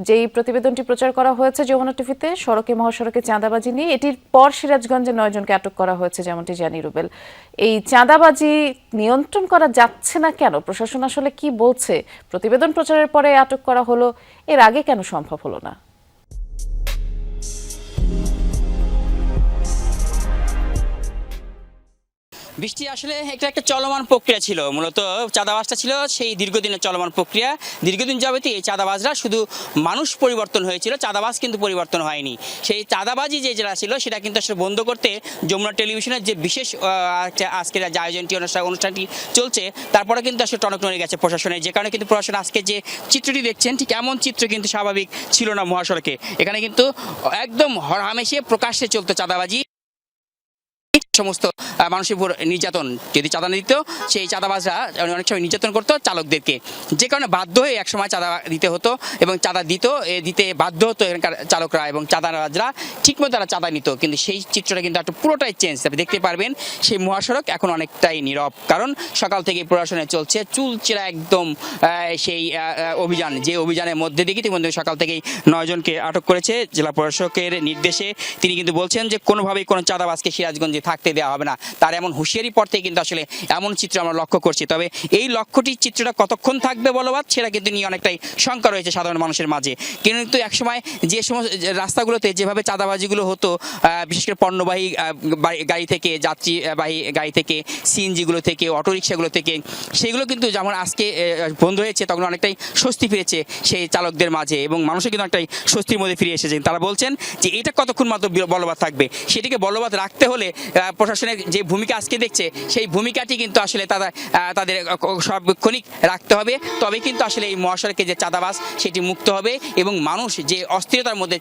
যেই প্রতিবেদনটি প্রচার করা হয়েছে যমুনা টিভিতে সড়কে মহাসড়কে চাঁদাবাজি নিয়ে, এটির পর সিরাজগঞ্জে 9 জনকে আটক করা হয়েছে যেমনটি জানি রুবেল। এই চাঁদাবাজি নিয়ন্ত্রণ করা যাচ্ছে না কেন? প্রশাসন আসলে কি বলছে? প্রতিবেদন প্রচারের পরে আটক করা হলো, এর আগে কেন সম্ভব হলো না? বৃষ্টি আসলে এটা একটা চলমান প্রক্রিয়া ছিল। মূলত চাঁদাবাজটা ছিল সেই দীর্ঘদিনের চলমান প্রক্রিয়া। দীর্ঘদিন যাবতই এই চাঁদাবাজরা শুধু মানুষ পরিবর্তন হয়েছিল, চাঁদাবাজ কিন্তু পরিবর্তন হয়নি। সেই চাঁদাবাজি যেটা ছিল সেটা কিন্তু আসলে বন্ধ করতে যমুনা টেলিভিশনের যে বিশেষ আজকের যে আয়োজনটি অনুষ্ঠানটি চলছে, তারপরে কিন্তু আসলে টনক নড়ে গেছে প্রশাসনের, যে কারণে কিন্তু প্রশাসন আজকে যে চিত্রটি দেখছেন ঠিক এমন চিত্র কিন্তু স্বাভাবিক ছিল না মহাসড়কে। এখানে কিন্তু একদম হরহামেশে প্রকাশ্যে চলতো চাঁদাবাজি, সমস্ত মানুষের উপর নির্যাতন। যদি চাঁদা দিত সেই চাঁদাবাজরা অনেক সময় নির্যাতন করতো চালকদেরকে, যে কারণে বাধ্য হয়ে একসময় চাঁদা দিতে হতো এবং চাঁদা দিতে বাধ্য হতো এখানকার চালকরা এবং চাঁদাবাজরা ঠিকমতো তারা চাঁদা নিত। কিন্তু সেই চিত্রটা কিন্তু একটু পুরোটাই চেঞ্জ। আপনি দেখতে পারবেন সেই মহাসড়ক এখন অনেকটাই নীরব, কারণ সকাল থেকে প্রশাসনে চলছে চুলচেরা একদম সেই অভিযান, যে অভিযানের মধ্যে দিয়ে ইতিমধ্যে সকাল থেকেই 9 জনকে আটক করেছে জেলা প্রশাসকের নির্দেশে। তিনি কিন্তু বলছেন যে কোনোভাবেই কোনো চাঁদাবাজকে সিরাজগঞ্জে থাকতে দেওয়া হবে না। তার এমন হুঁশিয়ারি পর থেকে কিন্তু আসলে এমন চিত্র আমরা লক্ষ্য করছি। তবে এই লক্ষ্যটির চিত্রটা কতক্ষণ থাকবে বলবাদ, সেটা কিন্তু নিয়ে অনেকটাই শঙ্কা রয়েছে সাধারণ মানুষের মাঝে। কিন্তু একসময় যে সমস্ত রাস্তাগুলোতে যেভাবে চাঁদাবাজিগুলো হতো, বিশেষ করে পণ্যবাহী গাড়ি থেকে, যাত্রীবাহী গাড়ি থেকে, সিএনজিগুলো থেকে, অটোরিকশাগুলো থেকে, সেগুলো কিন্তু যেমন আজকে বন্ধ হয়েছে, তখন অনেকটাই স্বস্তি ফিরেছে সেই চালকদের মাঝে এবং মানুষও কিন্তু অনেকটাই স্বস্তির মধ্যে ফিরে এসেছেন। তারা বলছেন যে এটা কতক্ষণ মাত্র বলবৎ থাকবে, সেটিকে বলবৎ রাখতে হলে প্রশাসনের যে ভূমিকা আজকে দেখছে সেই ভূমিকাটি কিন্তু আসলে তাদের সার্বক্ষণিক রাখতে হবে। তবে কিন্তু আসলে এই মহাসড়কে যে চাঁদাবাজ সেটি মুক্ত হবে এবং মানুষ যে অস্থিরতার মধ্যে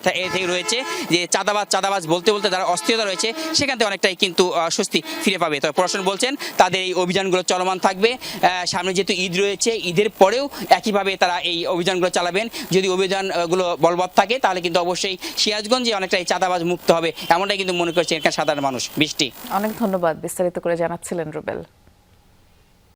রয়েছে, যে চাঁদাবাজ বলতে বলতে যারা অস্থিরতা রয়েছে সেখান থেকে অনেকটাই কিন্তু স্বস্তি ফিরে পাবে। তবে প্রশাসন বলছেন তাদের এই অভিযানগুলো চলমান থাকবে। সামনে যেহেতু ঈদ রয়েছে, ঈদের পরেও একইভাবে তারা এই অভিযানগুলো চালাবেন। যদি অভিযানগুলো বলবৎ থাকে তাহলে কিন্তু অবশ্যই সিরাজগঞ্জে অনেকটাই চাঁদাবাজ মুক্ত হবে, এমনটাই কিন্তু মনে করছে এখানকার সাধারণ মানুষ। বৃষ্টি, অনেক ধন্যবাদ বিস্তারিত করে জানাচ্ছিলেন রুবেল।